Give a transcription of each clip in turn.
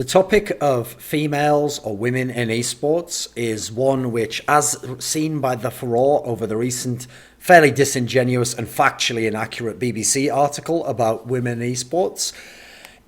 The topic of females or women in esports is one which, as seen by the furore over the recent fairly disingenuous and factually inaccurate BBC article about women in esports,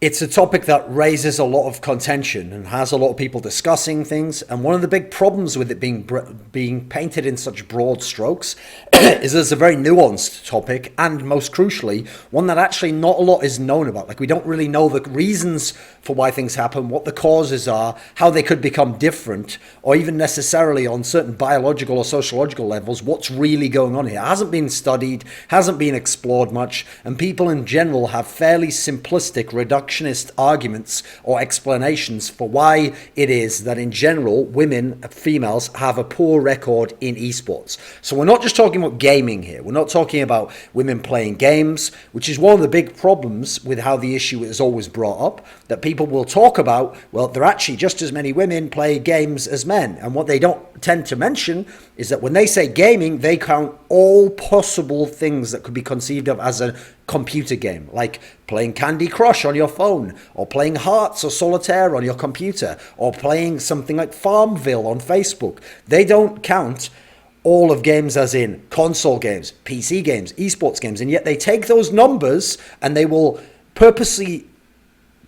it's a topic that raises a lot of contention and has a lot of people discussing things. And one of the big problems with it being painted in such broad strokes is it's a very nuanced topic, and most crucially, one that actually not a lot is known about. Like, we don't really know the reasons for why things happen, what the causes are, how they could become different, or even necessarily on certain biological or sociological levels, what's really going on here. It hasn't been studied, hasn't been explored much, and people in general have fairly simplistic, reductionist arguments or explanations for why it is that in general, women, females, have a poor record in esports. So we're not just talking about gaming here. We're not talking about women playing games, which is one of the big problems with how the issue is always brought up, that people will talk about, well, there are actually just as many women play games as men. And what they don't tend to mention is that when they say gaming, they count all possible things that could be conceived of as a computer game, like playing Candy Crush on your phone, or playing Hearts or Solitaire on your computer, or playing something like Farmville on Facebook. They don't count all of games as in console games, PC games, esports games, and yet they take those numbers and they will purposely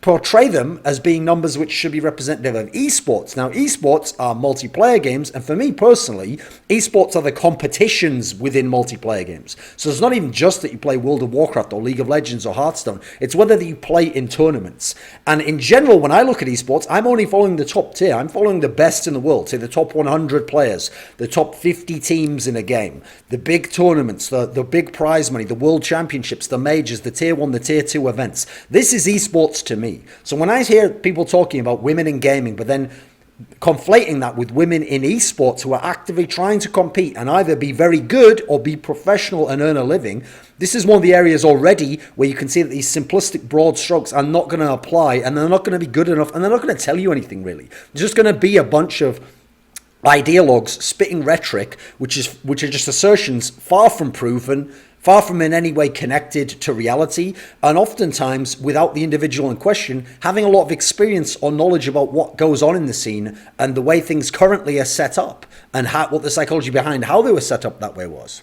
portray them as being numbers which should be representative of esports. Now, esports are multiplayer games, and for me personally, esports are the competitions within multiplayer games. So it's not even just that you play World of Warcraft or League of Legends or Hearthstone, it's whether that you play in tournaments. And in general, when I look at esports, I'm only following the top tier. I'm following the best in the world, say the top 100 players, the top 50 teams in a game, the big tournaments, the big prize money, the world championships, the majors, the tier 1, the tier 2 events. This is esports to me. So when I hear people talking about women in gaming, but then conflating that with women in esports who are actively trying to compete and either be very good or be professional and earn a living, this is one of the areas already where you can see that these simplistic broad strokes are not going to apply, and they're not going to be good enough, and they're not going to tell you anything really. It's just going to be a bunch of ideologues spitting rhetoric, which are just assertions far from proven, far from in any way connected to reality, and oftentimes without the individual in question having a lot of experience or knowledge about what goes on in the scene and the way things currently are set up, and what the psychology behind how they were set up that way was.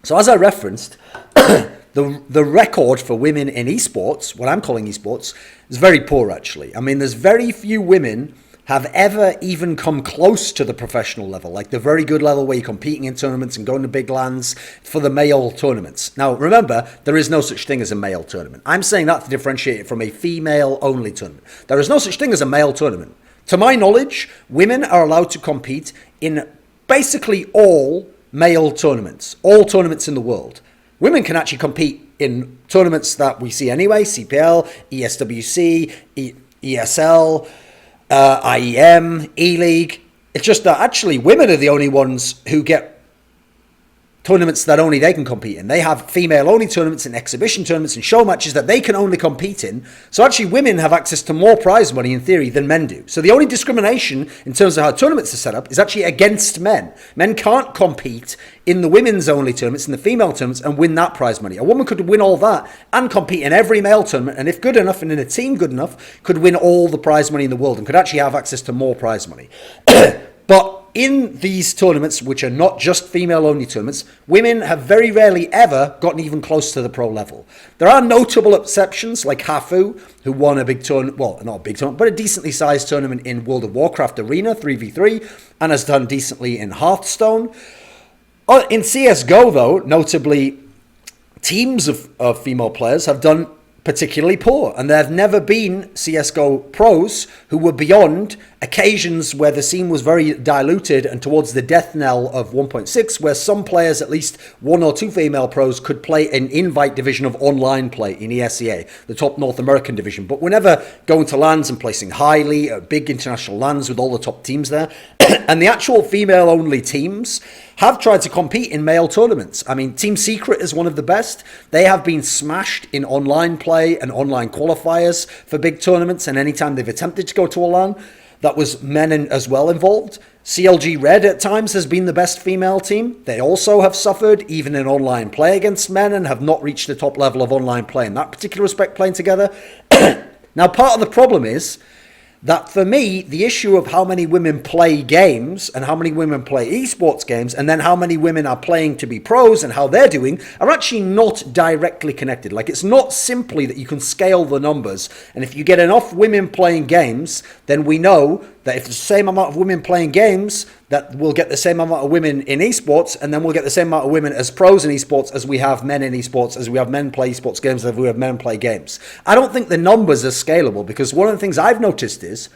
So as I referenced, the record for women in esports, what I'm calling esports, is very poor actually. I mean, there's very few women have ever even come close to the professional level, like the very good level where you're competing in tournaments and going to big lands for the male tournaments. Now, remember, there is no such thing as a male tournament. I'm saying that to differentiate it from a female-only tournament. There is no such thing as a male tournament. To my knowledge, women are allowed to compete in basically all male tournaments, all tournaments in the world. Women can actually compete in tournaments that we see anyway, CPL, ESWC, ESL, IEM, E-League. It's just that actually women are the only ones who get tournaments that only they can compete in. They have female-only tournaments and exhibition tournaments and show matches that they can only compete in. So actually women have access to more prize money in theory than men do. So the only discrimination in terms of how tournaments are set up is actually against men. Men can't compete in the women's-only tournaments, in the female tournaments, and win that prize money. A woman could win all that and compete in every male tournament, and if good enough and in a team good enough, could win all the prize money in the world and could actually have access to more prize money. But in these tournaments, which are not just female-only tournaments, women have very rarely ever gotten even close to the pro level. There are notable exceptions, like Hafu, who won a big tournament, well, not a big tournament, but a decently sized tournament in World of Warcraft Arena, 3v3, and has done decently in Hearthstone. In CSGO, though, notably, teams of female players have done particularly poor, and there have never been CSGO pros who were beyond occasions where the scene was very diluted and towards the death knell of 1.6, where some players, at least one or two female pros, could play an invite division of online play in ESEA, the top North American division. But we're never going to lands and placing highly at big international lands with all the top teams there. And the actual female-only teams have tried to compete in male tournaments. I mean, Team Secret is one of the best. They have been smashed in online play and online qualifiers for big tournaments, and anytime they've attempted to go to a LAN, that was men as well involved. CLG Red at times has been the best female team. They also have suffered even in online play against men and have not reached the top level of online play in that particular respect playing together. Now, part of the problem is that for me, the issue of how many women play games and how many women play esports games and then how many women are playing to be pros and how they're doing are actually not directly connected. Like, it's not simply that you can scale the numbers. And if you get enough women playing games, then we know that if the same amount of women playing games, that we'll get the same amount of women in esports, and then we'll get the same amount of women as pros in esports as we have men in esports, as we have men play esports games, as we have men play games. I don't think the numbers are scalable, because one of the things I've noticed is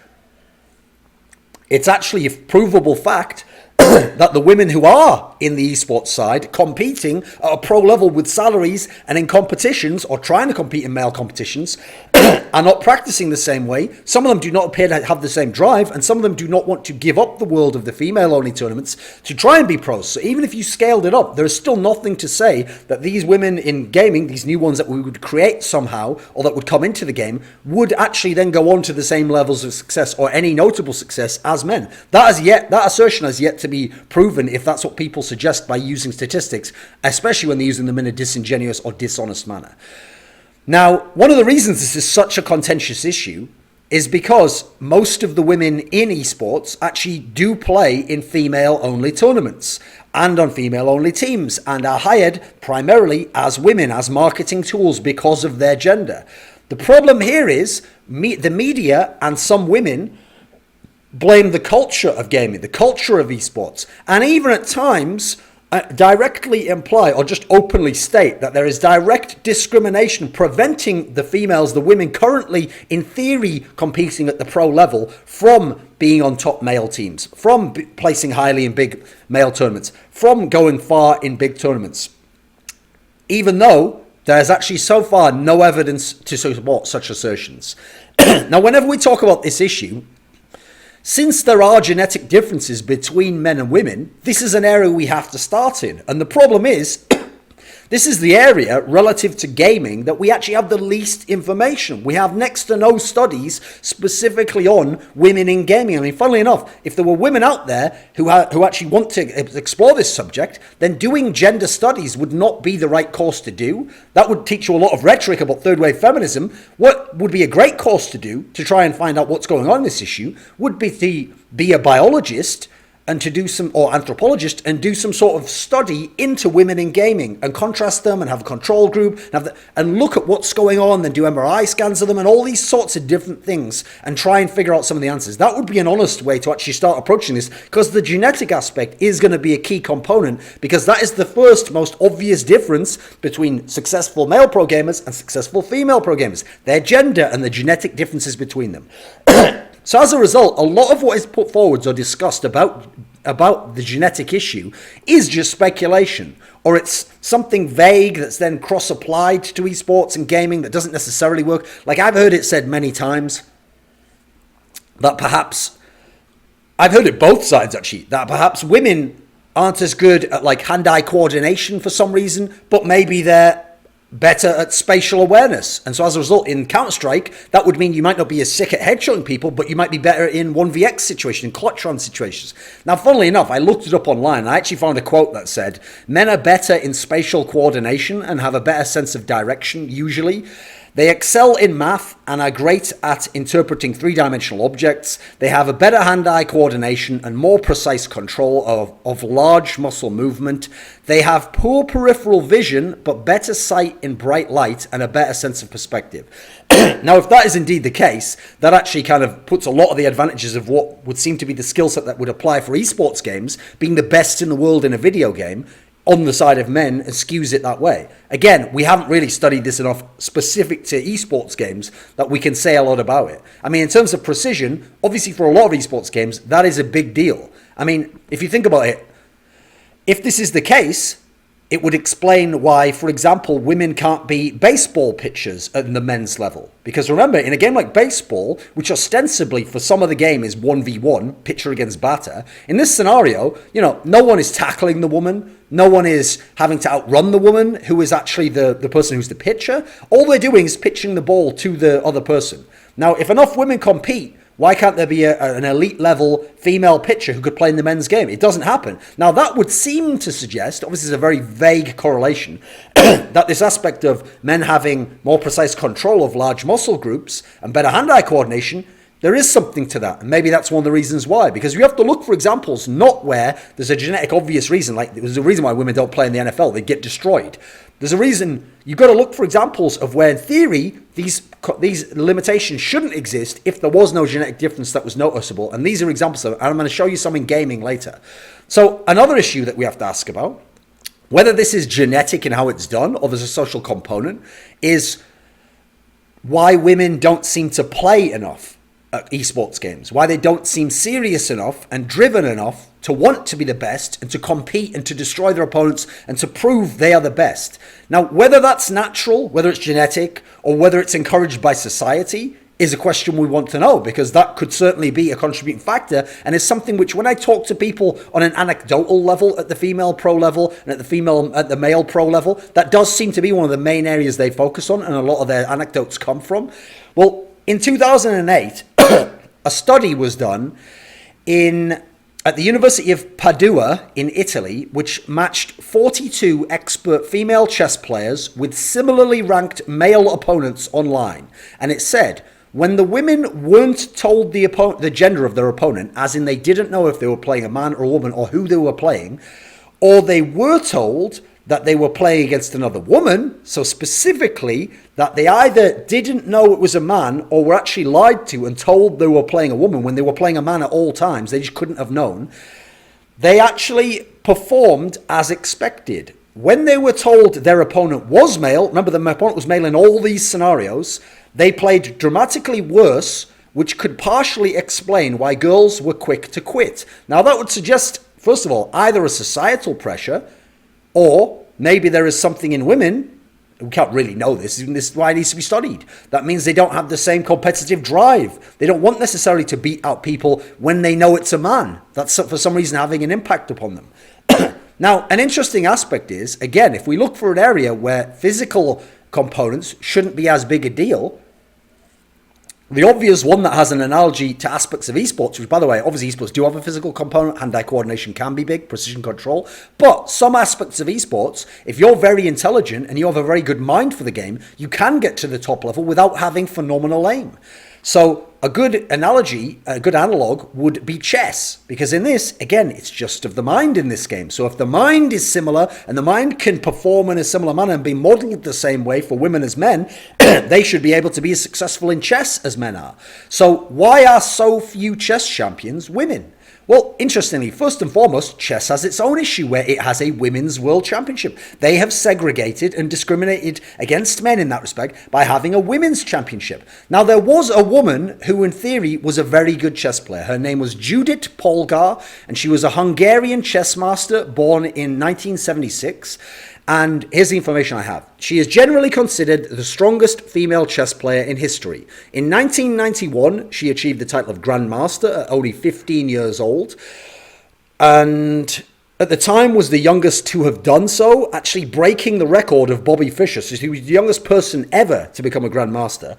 it's actually a provable fact that the women who are in the esports side competing at a pro level with salaries and in competitions or trying to compete in male competitions are not practicing the same way. Some of them do not appear to have the same drive, and some of them do not want to give up the world of the female-only tournaments to try and be pros. So even if you scaled it up, there is still nothing to say that these women in gaming, these new ones that we would create somehow or that would come into the game, would actually then go on to the same levels of success or any notable success as men. That assertion has yet to be proven, if that's what people suggest by using statistics, especially when they're using them in a disingenuous or dishonest manner. Now, one of the reasons this is such a contentious issue is because most of the women in esports actually do play in female-only tournaments and on female-only teams and are hired primarily as women, as marketing tools because of their gender. The problem here is the media and some women blame the culture of gaming, the culture of esports, and even at times directly imply or just openly state that there is direct discrimination preventing the females, the women currently in theory competing at the pro level, from being on top male teams, from placing highly in big male tournaments, from going far in big tournaments, even though there's actually so far no evidence to support such assertions. Now, whenever we talk about this issue, since there are genetic differences between men and women, this is an area we have to start in. And the problem is, this is the area relative to gaming that we actually have the least information. We have next to no studies specifically on women in gaming. I mean, funnily enough, if there were women out there who actually want to explore this subject, then doing gender studies would not be the right course to do. That would teach you a lot of rhetoric about third wave feminism. What would be a great course to do to try and find out what's going on in this issue would be to be a biologist and to do some, or anthropologist, and do some sort of study into women in gaming and contrast them and have a control group and look at what's going on, then do MRI scans of them and all these sorts of different things and try and figure out some of the answers. That would be an honest way to actually start approaching this, because the genetic aspect is going to be a key component, because that is the first most obvious difference between successful male pro gamers and successful female pro gamers. Their gender and the genetic differences between them. So as a result, a lot of what is put forwards or discussed about the genetic issue is just speculation, or it's something vague that's then cross-applied to esports and gaming that doesn't necessarily work. Like, I've heard it said many times that perhaps, I've heard it both sides actually, that perhaps women aren't as good at like hand-eye coordination for some reason, but maybe they're better at spatial awareness. And so as a result, in Counter-Strike, that would mean you might not be as sick at headshotting people, but you might be better in 1vx situations, in clutch run situations. Now, funnily enough, I looked it up online, and I actually found a quote that said, men are better in spatial coordination and have a better sense of direction, usually. They excel in math and are great at interpreting three-dimensional objects. They have a better hand-eye coordination and more precise control of large muscle movement. They have poor peripheral vision, but better sight in bright light and a better sense of perspective. Now, if that is indeed the case, that actually kind of puts a lot of the advantages of what would seem to be the skill set that would apply for esports games, being the best in the world in a video game, on the side of men, and skews it that way. Again, we haven't really studied this enough specific to esports games that we can say a lot about it. I mean, in terms of precision, obviously for a lot of esports games, that is a big deal. I mean, if you think about it, if this is the case, it would explain why, for example, women can't be baseball pitchers at the men's level. Because remember, in a game like baseball, which ostensibly for some of the game is 1v1, pitcher against batter, in this scenario, no one is tackling the woman, no one is having to outrun the woman who is actually the person who's the pitcher. All they're doing is pitching the ball to the other person. Now, if enough women compete Why can't there be an elite level female pitcher who could play in the men's game? It doesn't happen. Now, that would seem to suggest, obviously, it's a very vague correlation, that this aspect of men having more precise control of large muscle groups and better hand-eye coordination, there is something to that. And maybe that's one of the reasons why. Because we have to look for examples not where there's a genetic obvious reason, like there's a reason why women don't play in the NFL, they get destroyed. There's a reason. You've got to look for examples of where, in theory, these limitations shouldn't exist if there was no genetic difference that was noticeable. And these are examples of it. And I'm going to show you some in gaming later. So another issue that we have to ask about, whether this is genetic in how it's done or there's a social component, is why women don't seem to play enough at esports games, why they don't seem serious enough and driven enough to want to be the best and to compete and to destroy their opponents and to prove they are the best. Now, whether that's natural, whether it's genetic, or whether it's encouraged by society is a question we want to know, because that could certainly be a contributing factor, and is something which, when I talk to people on an anecdotal level at the female pro level and at the male pro level, that does seem to be one of the main areas they focus on, and a lot of their anecdotes come from. Well, in 2008, a study was done at the University of Padua in Italy, which matched 42 expert female chess players with similarly ranked male opponents online. And it said, when the women weren't told the gender of their opponent, as in they didn't know if they were playing a man or a woman or who they were playing, or they were told that they were playing against another woman, so specifically that they either didn't know it was a man or were actually lied to and told they were playing a woman when they were playing a man at all times, they just couldn't have known, they actually performed as expected. When they were told their opponent was male, remember their opponent was male in all these scenarios, they played dramatically worse, which could partially explain why girls were quick to quit. Now that would suggest, first of all, either a societal pressure, or maybe there is something in women, we can't really know this, and this is why it needs to be studied. That means they don't have the same competitive drive. They don't want necessarily to beat out people when they know it's a man. That's for some reason having an impact upon them. Now, an interesting aspect is, again, if we look for an area where physical components shouldn't be as big a deal, the obvious one that has an analogy to aspects of esports, which, by the way, obviously esports do have a physical component, hand-eye coordination can be big, precision control, but some aspects of esports, if you're very intelligent and you have a very good mind for the game, you can get to the top level without having phenomenal aim. So a good analogy, a good analog would be chess, because in this, again, it's just of the mind in this game. So if the mind is similar and the mind can perform in a similar manner and be modeled the same way for women as men, they should be able to be as successful in chess as men are. So why are so few chess champions women? Well, interestingly, first and foremost, chess has its own issue where it has a women's world championship. They have segregated and discriminated against men in that respect by having a women's championship. Now, there was a woman who, in theory, was a very good chess player. Her name was Judith Polgar, and she was a Hungarian chess master born in 1976. And here's the information I have. She is generally considered the strongest female chess player in history. In 1991, she achieved the title of Grand Master at only 15 years old. And at the time was the youngest to have done so, actually breaking the record of Bobby Fischer. So she was the youngest person ever to become a Grand Master.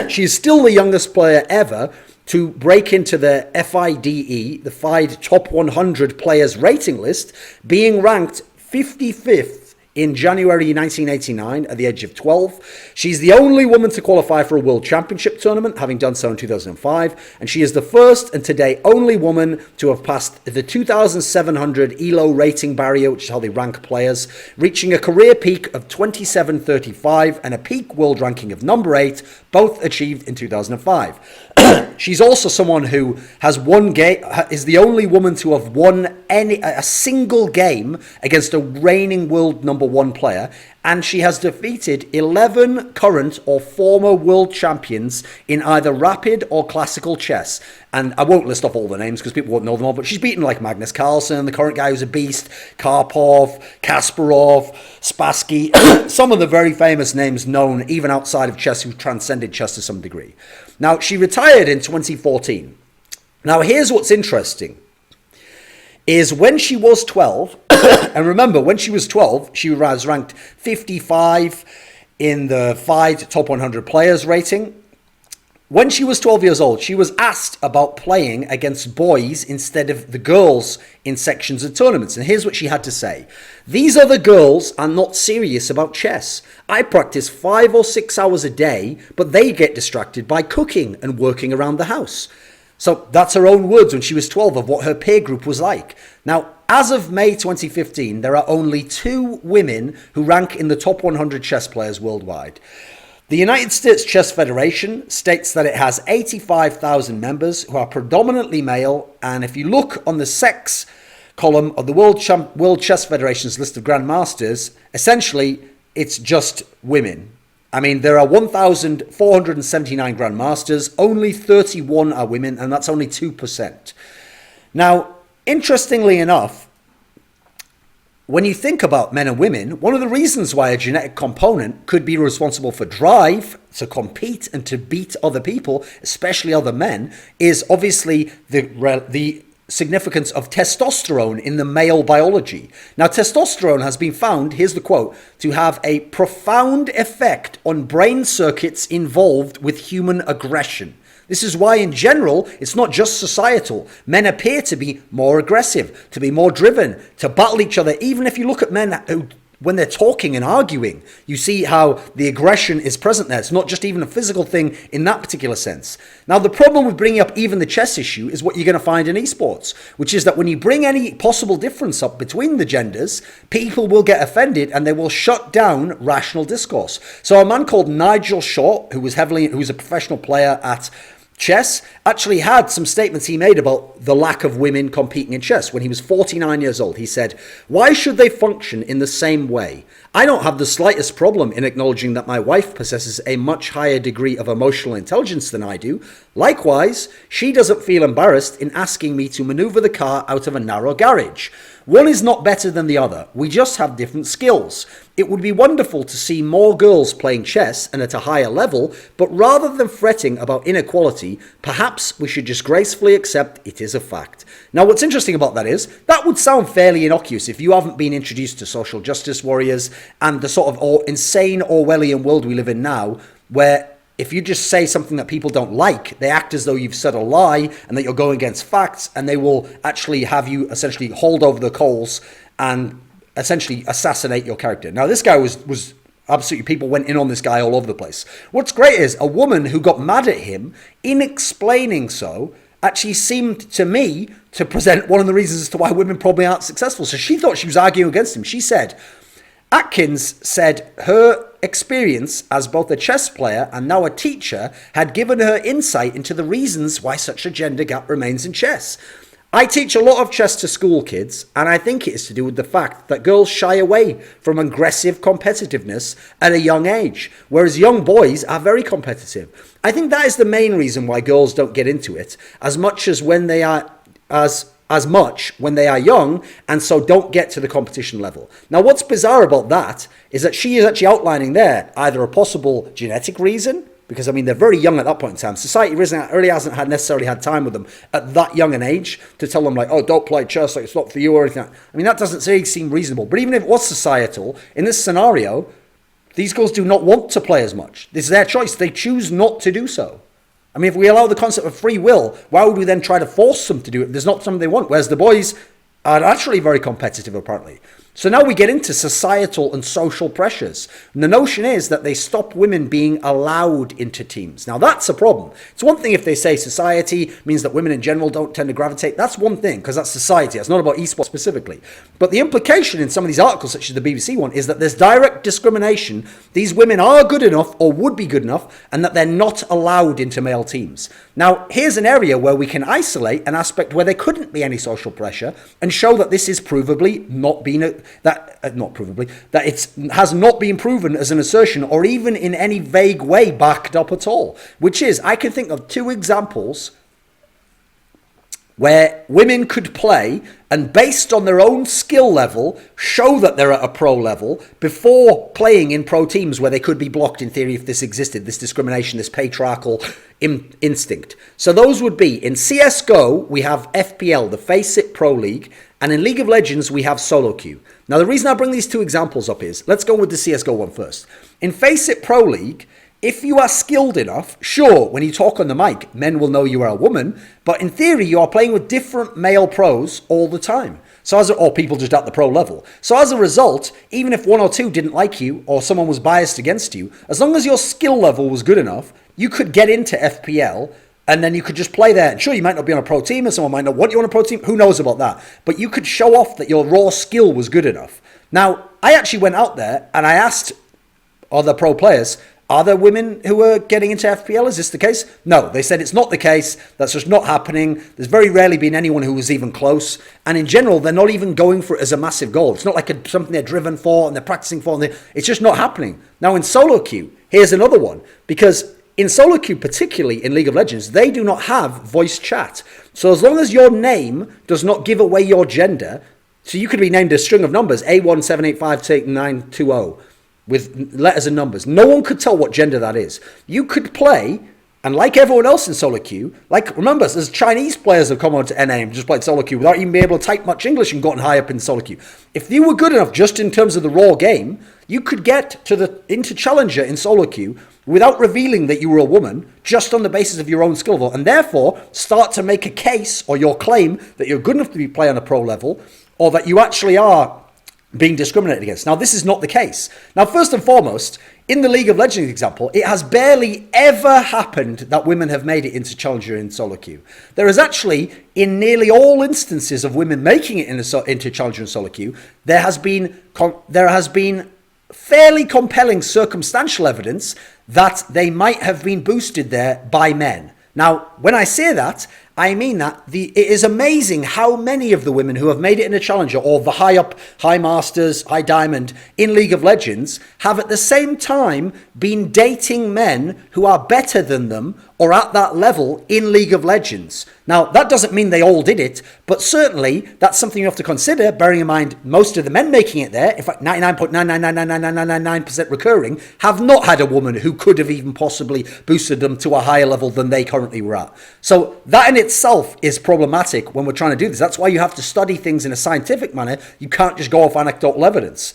She is still the youngest player ever to break into the FIDE, the FIDE Top 100 Players rating list, being ranked 55th in January 1989 at the age of 12. She's the only woman to qualify for a World Championship tournament, having done so in 2005, and she is the first and today only woman to have passed the 2,700 ELO rating barrier, which is how they rank players, reaching a career peak of 2735 and a peak world ranking of number 8, both achieved in 2005. She's also someone who has is the only woman to have won a single game against a reigning world number 1 player, and she has defeated 11 current or former world champions in either rapid or classical chess. And I won't list off all the names because people won't know them all, but she's beaten like Magnus Carlsen, the current guy who's a beast, Karpov, Kasparov, Spassky, some of the very famous names known even outside of chess who transcended chess to some degree. Now, she retired in 2014. Now, here's what's interesting, is when she was 12, and remember, when she was 12, she was ranked 55 in the FIDE Top 100 Players rating. When she was 12 years old, she was asked about playing against boys instead of the girls in sections of tournaments. And here's what she had to say. These other girls are not serious about chess. I practice 5 or 6 hours a day, but they get distracted by cooking and working around the house. So that's her own words when she was 12 of what her peer group was like. Now, as of May 2015, there are only 2 women who rank in the top 100 chess players worldwide. The United States Chess Federation states that it has 85,000 members who are predominantly male, and if you look on the sex column of the World Chess Federation's list of grandmasters, essentially it's just women. I mean, there are 1,479 grandmasters, only 31 are women, and that's only 2%. Now, interestingly enough, when you think about men and women, one of the reasons why a genetic component could be responsible for drive, to compete and to beat other people, especially other men, is obviously the significance of testosterone in the male biology. Now, testosterone has been found, here's the quote, to have a profound effect on brain circuits involved with human aggression. This is why, in general, it's not just societal. Men appear to be more aggressive, to be more driven, to battle each other. Even if you look at men who, when they're talking and arguing, you see how the aggression is present there. It's not just even a physical thing in that particular sense. Now, the problem with bringing up even the chess issue is what you're going to find in esports, which is that when you bring any possible difference up between the genders, people will get offended and they will shut down rational discourse. So a man called Nigel Short, who was a professional player at chess, actually had some statements he made about the lack of women competing in chess when he was 49 years old. He said, "Why should they function in the same way? I don't have the slightest problem in acknowledging that my wife possesses a much higher degree of emotional intelligence than I do. Likewise, she doesn't feel embarrassed in asking me to maneuver the car out of a narrow garage. One is not better than the other. We just have different skills. It would be wonderful to see more girls playing chess and at a higher level, but rather than fretting about inequality, perhaps we should just gracefully accept it is a fact." Now, what's interesting about that is, that would sound fairly innocuous if you haven't been introduced to social justice warriors and the sort of insane Orwellian world we live in now, where if you just say something that people don't like, they act as though you've said a lie and that you're going against facts, and they will actually have you essentially hold over the coals and essentially assassinate your character. Now, this guy was absolutely, people went in on this guy all over the place. What's great is a woman who got mad at him in explaining so actually seemed to me to present one of the reasons as to why women probably aren't successful. So she thought she was arguing against him. She said, Atkins said her experience as both a chess player and now a teacher had given her insight into the reasons why such a gender gap remains in chess. I teach a lot of chess to school kids, and I think it is to do with the fact that girls shy away from aggressive competitiveness at a young age, whereas young boys are very competitive. I think that is the main reason why girls don't get into it as much when they are young, and so don't get to the competition level. Now, what's bizarre about that is that she is actually outlining there either a possible genetic reason, because, I mean, they're very young at that point in time. Society really hasn't necessarily had time with them at that young an age to tell them, like, oh, don't play chess, like, it's not for you or anything. I mean, that doesn't really seem reasonable. But even if it was societal, in this scenario, these girls do not want to play as much. This is their choice. They choose not to do so. I mean, if we allow the concept of free will, why would we then try to force them to do it if there's not something they want? Whereas the boys are naturally very competitive, apparently. So now we get into societal and social pressures. And the notion is that they stop women being allowed into teams. Now, that's a problem. It's one thing if they say society means that women in general don't tend to gravitate. That's one thing, because that's society. It's not about esports specifically. But the implication in some of these articles, such as the BBC one, is that there's direct discrimination. These women are good enough or would be good enough, and that they're not allowed into male teams. Now, here's an area where we can isolate an aspect where there couldn't be any social pressure and show that this is provably not been that it has not been proven as an assertion or even in any vague way backed up at all, which is, I can think of 2 examples where women could play and based on their own skill level show that they're at a pro level before playing in pro teams where they could be blocked in theory if this existed, this discrimination, this patriarchal instinct. So those would be, in CSGO, we have FPL, the Face It Pro League, and in League of Legends, we have solo queue. Now, the reason I bring these 2 examples up is, let's go with the CSGO one first. In Face It Pro League, if you are skilled enough, sure, when you talk on the mic, men will know you are a woman, but in theory, you are playing with different male pros all the time. Or people just at the pro level. So as a result, even if one or two didn't like you or someone was biased against you, as long as your skill level was good enough, you could get into FPL and then you could just play there. And sure, you might not be on a pro team, or someone might not want you on a pro team. Who knows about that? But you could show off that your raw skill was good enough. Now, I actually went out there and I asked other pro players, are there women who are getting into FPL? Is this the case? No, they said it's not the case. That's just not happening. There's very rarely been anyone who was even close. And in general, they're not even going for it as a massive goal. It's not like something they're driven for and they're practicing for. It's just not happening. Now in solo queue, here's another one. Because in solo queue, particularly in League of Legends, they do not have voice chat. So as long as your name does not give away your gender, so you could be named a string of numbers, A178588920, with letters and numbers. No one could tell what gender that is. You could play, and like everyone else in solo queue, remember, there's Chinese players have come onto NA and just played solo queue without even being able to type much English and gotten high up in solo queue. If you were good enough just in terms of the raw game, you could get into Challenger in solo queue without revealing that you were a woman, just on the basis of your own skill level, and therefore start to make a case or your claim that you're good enough to be playing on a pro level, or that you actually are being discriminated against. Now, this is not the case. Now, first and foremost, in the League of Legends example, it has barely ever happened that women have made it into Challenger in solo queue. There is actually, in nearly all instances of women making it into Challenger in solo queue, there has been fairly compelling circumstantial evidence that they might have been boosted there by men. Now, when I say that, I mean that it is amazing how many of the women who have made it in a Challenger or the high Masters, high Diamond in League of Legends have at the same time been dating men who are better than them or at that level in League of Legends. Now, that doesn't mean they all did it, but certainly that's something you have to consider, bearing in mind most of the men making it there, in fact 99.9999999% recurring, have not had a woman who could have even possibly boosted them to a higher level than they currently were at. So that in itself is problematic when we're trying to do this. That's why you have to study things in a scientific manner. You can't just go off anecdotal evidence.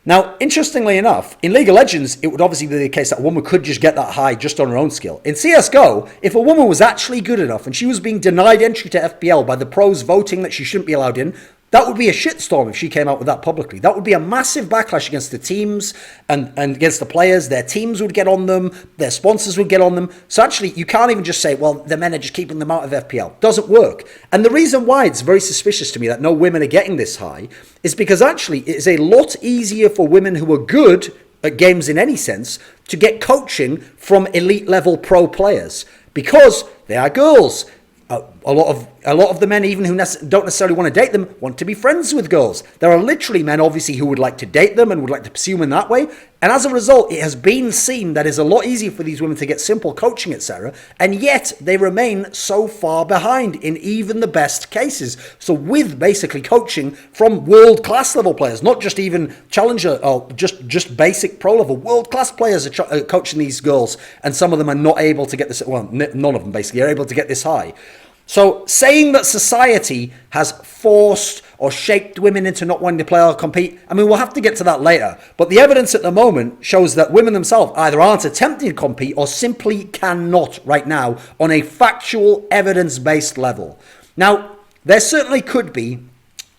Now, interestingly enough, in League of Legends, it would obviously be the case that a woman could just get that high just on her own skill. In CSGO, if a woman was actually good enough and she was being denied entry to FPL by the pros voting that she shouldn't be allowed in, that would be a shitstorm if she came out with that publicly. That would be a massive backlash against the teams and against the players. Their teams would get on them. Their sponsors would get on them. So actually, you can't even just say, well, the men are just keeping them out of FPL. Doesn't work. And the reason why it's very suspicious to me that no women are getting this high is because actually it is a lot easier for women who are good at games in any sense to get coaching from elite level pro players because they are girls. A lot of the men, even who don't necessarily want to date them, want to be friends with girls. There are literally men, obviously, who would like to date them and would like to pursue them in that way. And as a result, it has been seen that it's a lot easier for these women to get simple coaching, etc. And yet, they remain so far behind in even the best cases. So with basically coaching from world-class level players, not just even challenger or just basic pro level, world-class players are coaching these girls. And some of them are not able to get this, well, none of them basically are able to get this high. So saying that society has forced or shaped women into not wanting to play or compete, I mean, we'll have to get to that later. But the evidence at the moment shows that women themselves either aren't attempting to compete or simply cannot right now on a factual, evidence-based level. Now, there certainly could be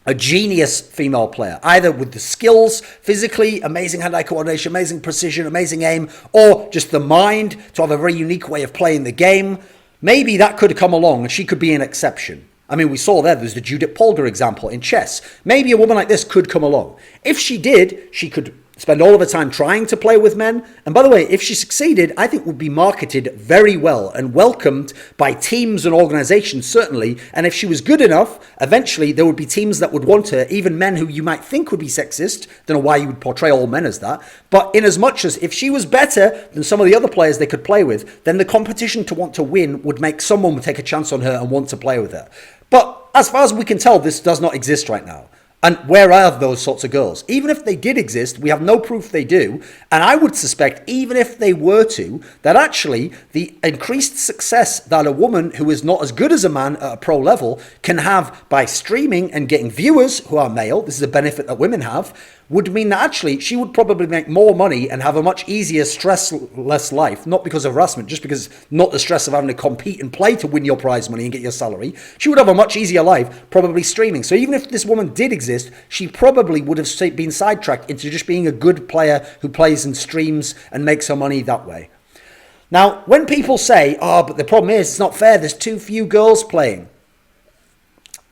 a genius female player, either with the skills, physically, amazing hand-eye coordination, amazing precision, amazing aim, or just the mind to have a very unique way of playing the game. Maybe that could come along and she could be an exception. I mean, we saw there's the Judith Polgar example in chess. Maybe a woman like this could come along. If she did, she could spend all of her time trying to play with men. And by the way, if she succeeded, I think would be marketed very well and welcomed by teams and organizations, certainly. And if she was good enough, eventually there would be teams that would want her, even men who you might think would be sexist. Don't know why you would portray all men as that. But in as much as if she was better than some of the other players they could play with, then the competition to want to win would make someone take a chance on her and want to play with her. But as far as we can tell, this does not exist right now. And where are those sorts of girls? Even if they did exist, we have no proof they do. And I would suspect, even if they were to, that actually the increased success that a woman who is not as good as a man at a pro level can have by streaming and getting viewers who are male, this is a benefit that women have, would mean that actually she would probably make more money and have a much easier, stressless life, not because of harassment, just because not the stress of having to compete and play to win your prize money and get your salary. She would have a much easier life probably streaming. So even if this woman did exist, she probably would have been sidetracked into just being a good player who plays and streams and makes her money that way. Now, when people say, oh, but the problem is it's not fair, there's too few girls playing.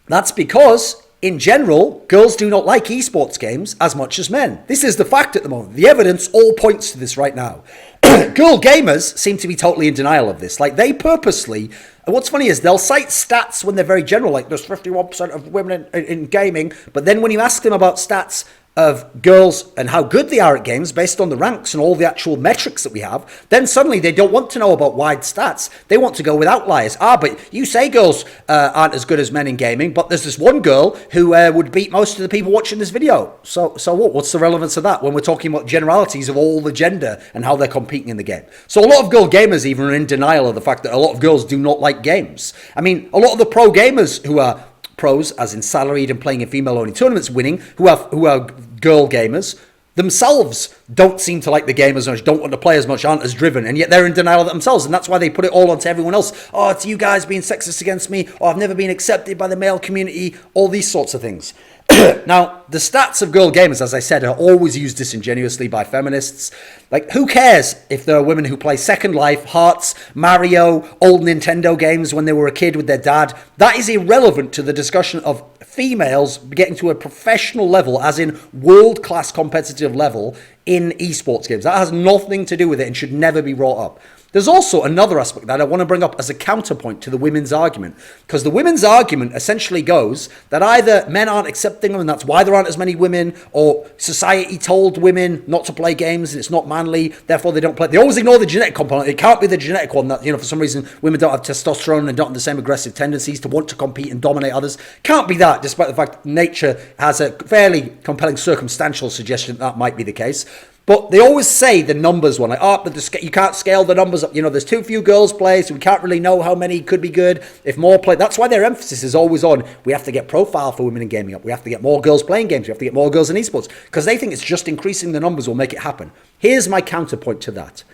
That's because in general, girls do not like esports games as much as men. This is the fact at the moment. The evidence all points to this right now. Girl gamers seem to be totally in denial of this. Like, they purposely, and what's funny is they'll cite stats when they're very general, like there's 51% of women in gaming, but then when you ask them about stats of girls and how good they are at games based on the ranks and all the actual metrics that we have, then suddenly they don't want to know about wide stats. They want to go with outliers. But you say girls aren't as good as men in gaming, but there's this one girl who would beat most of the people watching this video. So what? What's the relevance of that when we're talking about generalities of all the gender and how they're competing in the game? So a lot of girl gamers even are in denial of the fact that a lot of girls do not like games. I mean, a lot of the pro gamers who are pros, as in salaried and playing in female-only tournaments, winning, who are girl gamers, themselves don't seem to like the game as much, don't want to play as much, aren't as driven, and yet they're in denial of it themselves, and that's why they put it all onto everyone else. Oh, it's you guys being sexist against me, or I've never been accepted by the male community, all these sorts of things. Now, the stats of girl gamers, as I said, are always used disingenuously by feminists. Like, who cares if there are women who play Second Life, Hearts, Mario, old Nintendo games when they were a kid with their dad? That is irrelevant to the discussion of females getting to a professional level, as in world-class competitive level in esports games. That has nothing to do with it and should never be brought up. There's also another aspect that I want to bring up as a counterpoint to the women's argument, because the women's argument essentially goes that either men aren't accepting them and that's why there aren't as many women, or society told women not to play games and it's not manly, therefore they don't play. They always ignore the genetic component. It can't be the genetic one that, for some reason women don't have testosterone and don't have the same aggressive tendencies to want to compete and dominate others. Can't be that, despite the fact nature has a fairly compelling circumstantial suggestion that might be the case. But they always say the numbers one, like, but you can't scale the numbers up. There's too few girls play, so we can't really know how many could be good if more play. That's why their emphasis is always on, we have to get profile for women in gaming up. We have to get more girls playing games. We have to get more girls in esports, because they think it's just increasing the numbers will make it happen. Here's my counterpoint to that.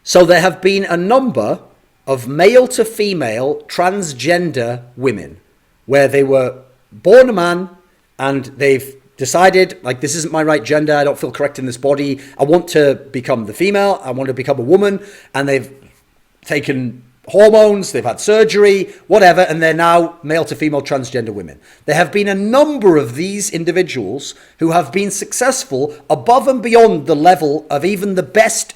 So there have been a number of male to female transgender women where they were born a man and they've decided, like, this isn't my right gender, I don't feel correct in this body, I want to become the female, I want to become a woman, and they've taken hormones, they've had surgery, whatever, and they're now male to female transgender women. There have been a number of these individuals who have been successful above and beyond the level of even the best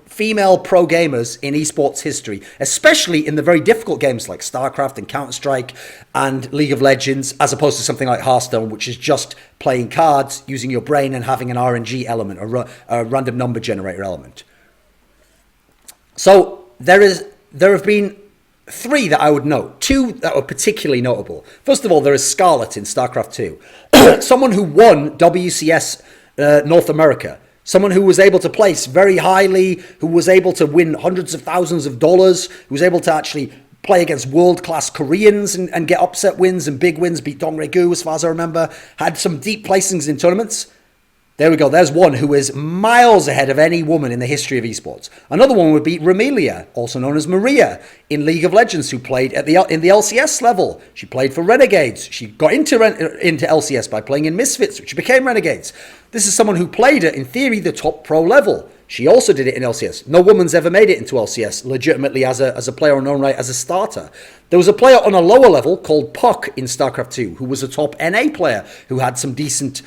female pro gamers in esports history, especially in the very difficult games like StarCraft and Counter-Strike and League of Legends, as opposed to something like Hearthstone, which is just playing cards, using your brain and having an RNG element, a random number generator element. So there have been three that I would note, two that were particularly notable. First of all, there is Scarlet in StarCraft 2, someone who won WCS North America. Someone who was able to place very highly, who was able to win hundreds of thousands of dollars, who was able to actually play against world-class Koreans and get upset wins and big wins, beat Dong Regu as far as I remember, had some deep placings in tournaments. There we go. There's one who is miles ahead of any woman in the history of esports. Another one would be Ramelia, also known as Maria, in League of Legends, who played in the LCS level. She played for Renegades. She got into LCS by playing in Misfits, which became Renegades. This is someone who played at, in theory, the top pro level. She also did it in LCS. No woman's ever made it into LCS legitimately as a player on her own right, as a starter. There was a player on a lower level called Puck in StarCraft 2, who was a top NA player, who had some decent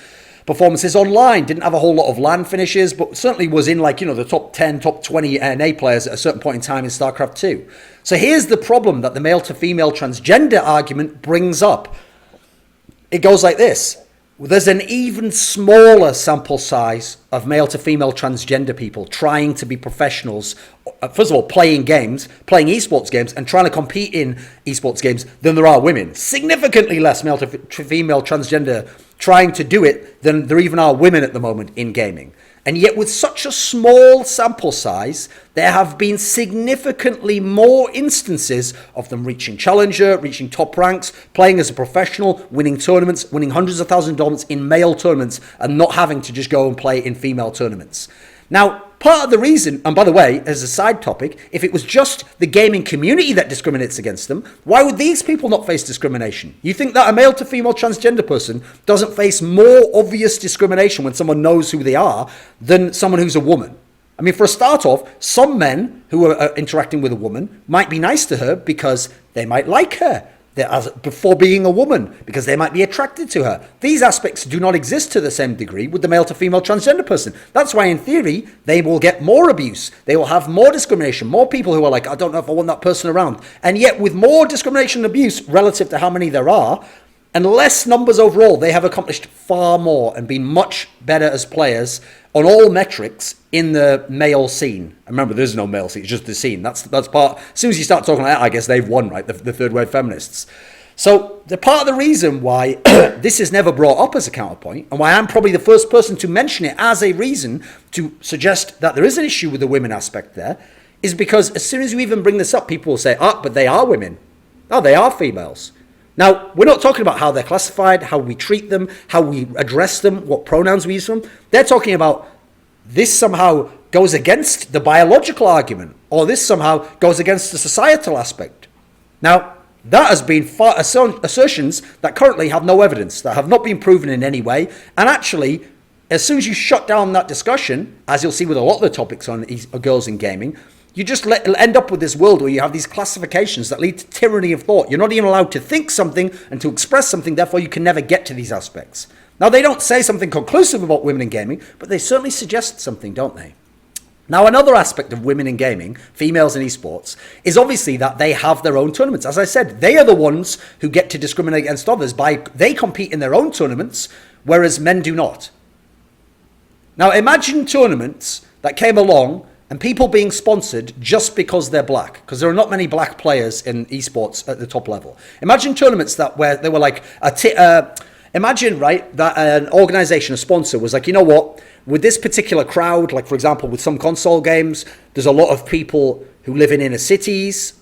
performances online, didn't have a whole lot of LAN finishes, but certainly was in the top 10, top 20 NA players at a certain point in time in StarCraft 2. So here's the problem that the male to female transgender argument brings up. It goes like this. There's an even smaller sample size of male to female transgender people trying to be professionals, first of all, playing esports games, and trying to compete in esports games than there are women. Significantly less male to female transgender trying to do it than there even are women at the moment in gaming. And yet with such a small sample size, there have been significantly more instances of them reaching challenger, reaching top ranks, playing as a professional, winning tournaments, winning hundreds of thousands of dollars in male tournaments, and not having to just go and play in female tournaments. Now, part of the reason, and by the way, as a side topic, if it was just the gaming community that discriminates against them, why would these people not face discrimination? You think that a male to female transgender person doesn't face more obvious discrimination when someone knows who they are than someone who's a woman? I mean, for a start off, some men who are interacting with a woman might be nice to her because they might like her before being a woman, because they might be attracted to her. These aspects do not exist to the same degree with the male to female transgender person. That's why in theory they will get more abuse, they will have more discrimination, more people who are like, I don't know if I want that person around. And yet with more discrimination and abuse relative to how many there are, and less numbers overall, they have accomplished far more and been much better as players on all metrics in the male scene. And remember, there's no male scene, it's just the scene. That's part. As soon as you start talking like that, I guess they've won, right? The third wave feminists. So the part of the reason why this is never brought up as a counterpoint, and why I'm probably the first person to mention it as a reason to suggest that there is an issue with the women aspect there, is because as soon as you even bring this up, people will say, but they are women. Oh, they are females. Now, we're not talking about how they're classified, how we treat them, how we address them, what pronouns we use for them. They're talking about this somehow goes against the biological argument, or this somehow goes against the societal aspect. Now, that has been assertions that currently have no evidence, that have not been proven in any way. And actually, as soon as you shut down that discussion, as you'll see with a lot of the topics on girls in gaming, you just end up with this world where you have these classifications that lead to tyranny of thought. You're not even allowed to think something and to express something, therefore you can never get to these aspects. Now, they don't say something conclusive about women in gaming, but they certainly suggest something, don't they? Now, another aspect of women in gaming, females in esports, is obviously that they have their own tournaments. As I said, they are the ones who get to discriminate against others they compete in their own tournaments, whereas men do not. Now, imagine tournaments that came along and people being sponsored just because they're black, because there are not many black players in esports at the top level. Imagine tournaments where they were like imagine, right, that an organization, a sponsor was like, you know what, with this particular crowd, like for example, with some console games, there's a lot of people who live in inner cities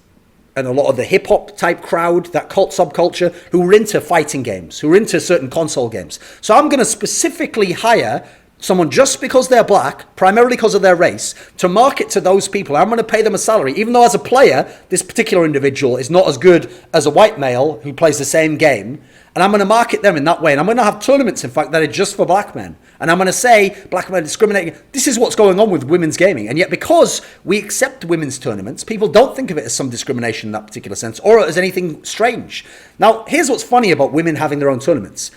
and a lot of the hip hop type crowd, that cult subculture, who are into fighting games, who are into certain console games. So I'm going to specifically hire someone just because they're black, primarily because of their race, to market to those people. I'm going to pay them a salary, even though as a player, this particular individual is not as good as a white male who plays the same game. And I'm going to market them in that way. And I'm going to have tournaments, in fact, that are just for black men. And I'm going to say, black men discriminating. This is what's going on with women's gaming. And yet because we accept women's tournaments, people don't think of it as some discrimination in that particular sense, or as anything strange. Now, here's what's funny about women having their own tournaments.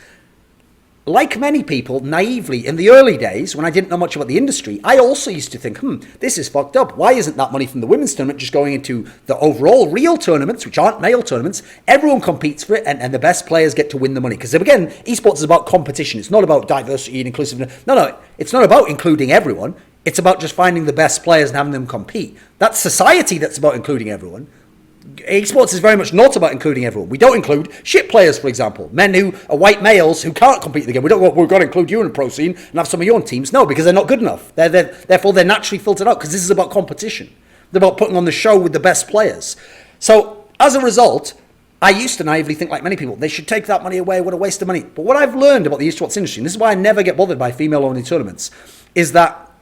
Like many people, naively, in the early days, when I didn't know much about the industry, I also used to think, this is fucked up. Why isn't that money from the women's tournament just going into the overall real tournaments, which aren't male tournaments? Everyone competes for it, and the best players get to win the money. Because again, esports is about competition. It's not about diversity and inclusiveness. No, it's not about including everyone. It's about just finding the best players and having them compete. That's society that's about including everyone. Esports is very much not about including everyone. We don't include shit players, for example. Men who are white males who can't compete in the game. We don't go, we've got to include you in the pro scene and have some of your own teams. No, because they're not good enough. Therefore, they're naturally filtered out, because this is about competition. They're about putting on the show with the best players. So, as a result, I used to naively think, like many people, they should take that money away. What a waste of money. But what I've learned about the esports industry, and this is why I never get bothered by female-only tournaments, is that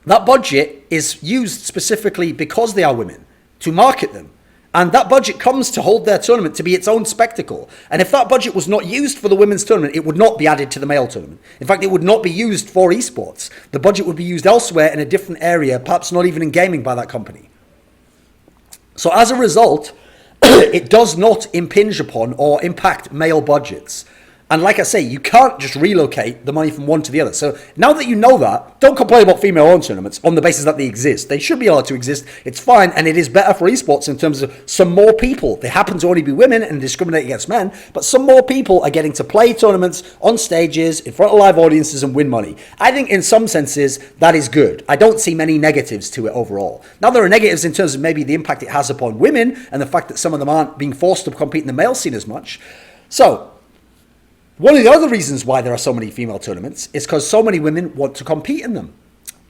budget is used specifically because they are women, to market them. And that budget comes to hold their tournament to be its own spectacle. And if that budget was not used for the women's tournament, it would not be added to the male tournament. In fact, it would not be used for esports. The budget would be used elsewhere in a different area, perhaps not even in gaming by that company. So as a result, it does not impinge upon or impact male budgets. And like I say, you can't just relocate the money from one to the other. So now that you know that, don't complain about female-owned tournaments on the basis that they exist. They should be allowed to exist. It's fine, and it is better for esports in terms of some more people. They happen to only be women and discriminate against men, but some more people are getting to play tournaments on stages, in front of live audiences, and win money. I think in some senses, that is good. I don't see many negatives to it overall. Now, there are negatives in terms of maybe the impact it has upon women and the fact that some of them aren't being forced to compete in the male scene as much. So, one of the other reasons why there are so many female tournaments is because so many women want to compete in them.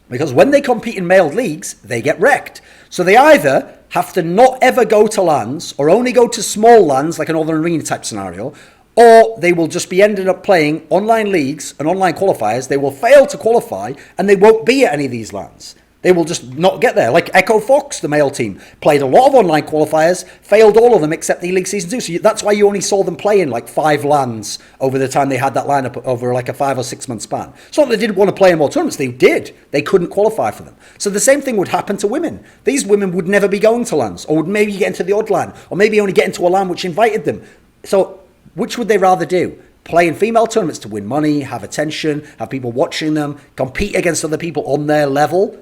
Because when they compete in male leagues, they get wrecked. So they either have to not ever go to LANs or only go to small LANs like an Northern Arena type scenario, or they will just be ended up playing online leagues and online qualifiers. They will fail to qualify and they won't be at any of these LANs. They will just not get there. Like Echo Fox, the male team, played a lot of online qualifiers, failed all of them except the E-League Season 2. So that's why you only saw them play in like 5 LANs over the time they had that lineup over like a 5 or 6 month span. It's not that they didn't want to play in more tournaments. They did. They couldn't qualify for them. So the same thing would happen to women. These women would never be going to LANs, or would maybe get into the odd LAN, or maybe only get into a LAN which invited them. So which would they rather do? Play in female tournaments to win money, have attention, have people watching them, compete against other people on their level,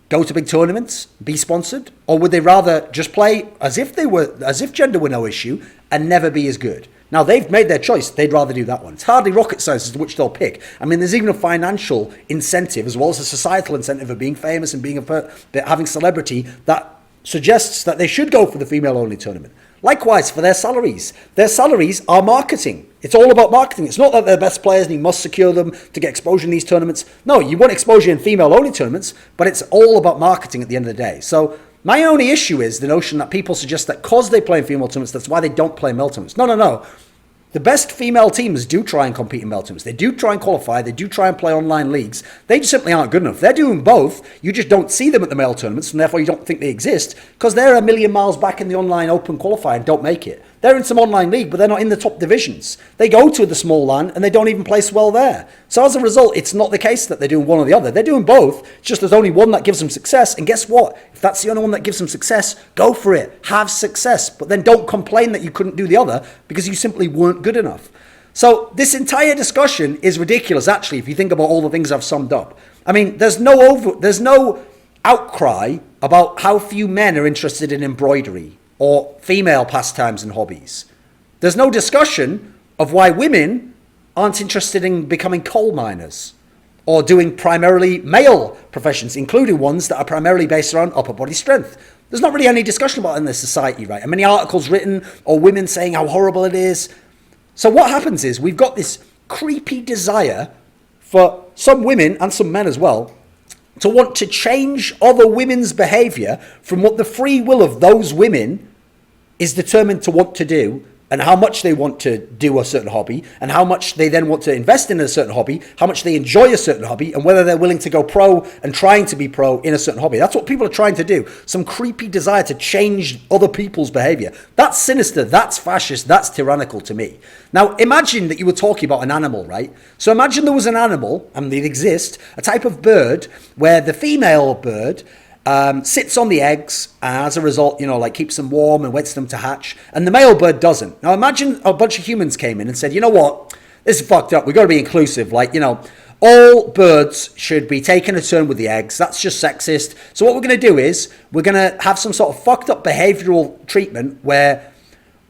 go to big tournaments, be sponsored? Or would they rather just play as if gender were no issue and never be as good? Now, they've made their choice. They'd rather do that one. It's hardly rocket science as to which they'll pick. I mean, there's even a financial incentive as well as a societal incentive of being famous and having celebrity that suggests that they should go for the female-only tournament. Likewise, for their salaries. Their salaries are marketing. It's all about marketing. It's not that they're the best players and you must secure them to get exposure in these tournaments. No, you want exposure in female-only tournaments, but it's all about marketing at the end of the day. So my only issue is the notion that people suggest that because they play in female tournaments, that's why they don't play in male tournaments. No. The best female teams do try and compete in male tournaments. They do try and qualify. They do try and play online leagues. They just simply aren't good enough. They're doing both. You just don't see them at the male tournaments, and therefore you don't think they exist because they're a million miles back in the online open qualifier and don't make it. They're in some online league, but they're not in the top divisions. They go to the small LAN and they don't even place well there. So as a result, it's not the case that they're doing one or the other. They're doing both. It's just there's only one that gives them success. And guess what? If that's the only one that gives them success, go for it. Have success. But then don't complain that you couldn't do the other because you simply weren't good enough. So this entire discussion is ridiculous, actually, if you think about all the things I've summed up. I mean, there's no outcry about how few men are interested in embroidery or female pastimes and hobbies. There's no discussion of why women aren't interested in becoming coal miners or doing primarily male professions, including ones that are primarily based around upper body strength. There's not really any discussion about it in this society, right? And many articles written or women saying how horrible it is. So what happens is we've got this creepy desire for some women and some men as well to want to change other women's behavior from what the free will of those women is determined to want to do, and how much they want to do a certain hobby, and how much they then want to invest in a certain hobby, how much they enjoy a certain hobby, and whether they're willing to go pro and trying to be pro in a certain hobby. That's what people are trying to do. Some creepy desire to change other people's behavior. That's sinister, that's fascist, that's tyrannical to me. Now, imagine that you were talking about an animal, right? So imagine there was an animal, and they exist, a type of bird where the female bird sits on the eggs and as a result, keeps them warm and waits for them to hatch, and the male bird doesn't. Now imagine a bunch of humans came in and said, you know what, this is fucked up, we've got to be inclusive, all birds should be taking a turn with the eggs, that's just sexist. So what we're going to do is we're going to have some sort of fucked up behavioral treatment where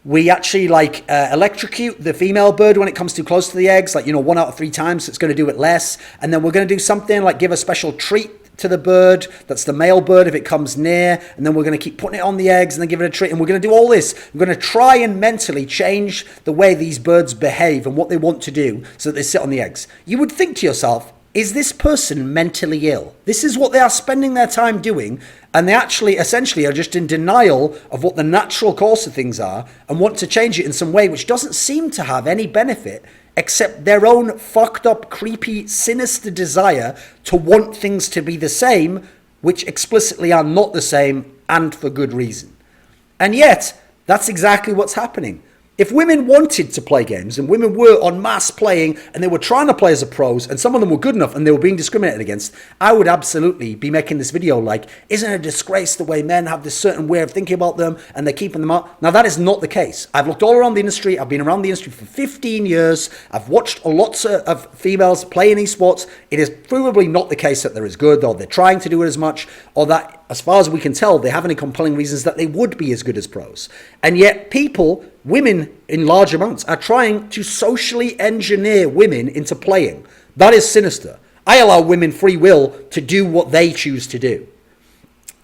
we actually electrocute the female bird when it comes too close to the eggs, 1 out of 3 times, so it's going to do it less. And then we're going to do something like give a special treat to the bird, that's the male bird if it comes near, and then we're going to keep putting it on the eggs and then give it a treat, and we're going to do all this. We're going to try and mentally change the way these birds behave and what they want to do so that they sit on the eggs. You would think to yourself, is this person mentally ill? This is what they are spending their time doing, and they actually essentially are just in denial of what the natural course of things are and want to change it in some way which doesn't seem to have any benefit except their own fucked up, creepy, sinister desire to want things to be the same, which explicitly are not the same, and for good reason. And yet, that's exactly what's happening. If women wanted to play games and women were en masse playing and they were trying to play as a pros and some of them were good enough and they were being discriminated against, I would absolutely be making this video like, isn't it a disgrace the way men have this certain way of thinking about them and they're keeping them out? Now, that is not the case. I've looked all around the industry. I've been around the industry for 15 years. I've watched lots of females play in esports. It is probably not the case that they're as good or they're trying to do it as much or that, as far as we can tell, they have any compelling reasons that they would be as good as pros. And yet people, women in large amounts, are trying to socially engineer women into playing. That is sinister. I allow women free will to do what they choose to do.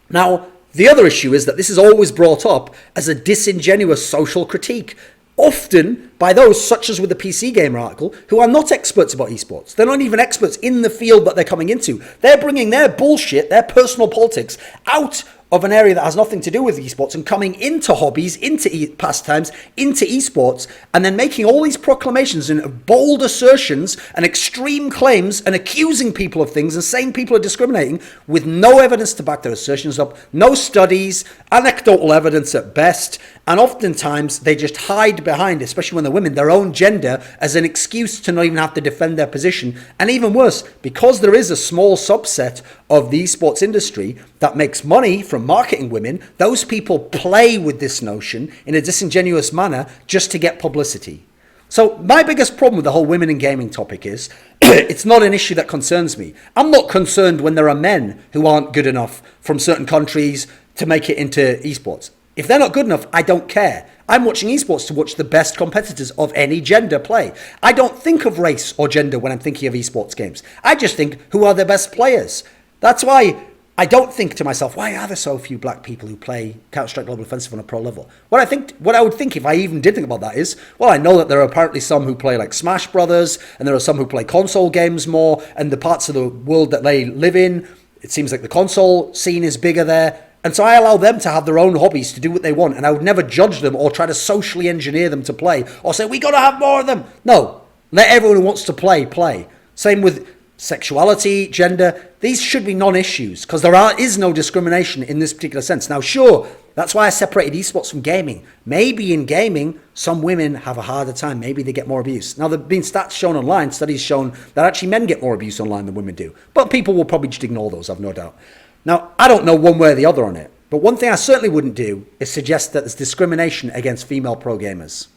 Now, the other issue is that this is always brought up as a disingenuous social critique, often by those, such as with the PC Gamer article, who are not experts about esports. They're not even experts in the field that they're coming into. They're bringing their bullshit, their personal politics, out of an area that has nothing to do with esports and coming into hobbies, into pastimes, into esports, and then making all these proclamations and bold assertions and extreme claims and accusing people of things and saying people are discriminating with no evidence to back their assertions up, no studies, anecdotal evidence at best, and oftentimes they just hide behind, especially when they're women, their own gender as an excuse to not even have to defend their position. And even worse, because there is a small subset of the esports industry that makes money from marketing women, those people play with this notion in a disingenuous manner just to get publicity. So my biggest problem with the whole women in gaming topic is it's not an issue that concerns me. I'm not concerned when there are men who aren't good enough from certain countries to make it into esports. If they're not good enough, I don't care. I'm watching esports to watch the best competitors of any gender play. I don't think of race or gender when I'm thinking of esports games. I just think, who are the best players? That's why I don't think to myself, why are there so few black people who play Counter-Strike Global Offensive on a pro level? What I would think if I even did think about that is, well, I know that there are apparently some who play like Smash Brothers, and there are some who play console games more, and the parts of the world that they live in, it seems like the console scene is bigger there. And so I allow them to have their own hobbies, to do what they want, and I would never judge them or try to socially engineer them to play or say, we got to have more of them. No, let everyone who wants to play, play. Same with sexuality, gender. These should be non-issues because there is no discrimination in this particular sense. Now, sure, that's why I separated esports from gaming. Maybe in gaming, some women have a harder time. Maybe they get more abuse. Now, there have been stats shown online, studies shown that actually men get more abuse online than women do. But people will probably just ignore those, I've no doubt. Now, I don't know one way or the other on it, but one thing I certainly wouldn't do is suggest that there's discrimination against female pro gamers.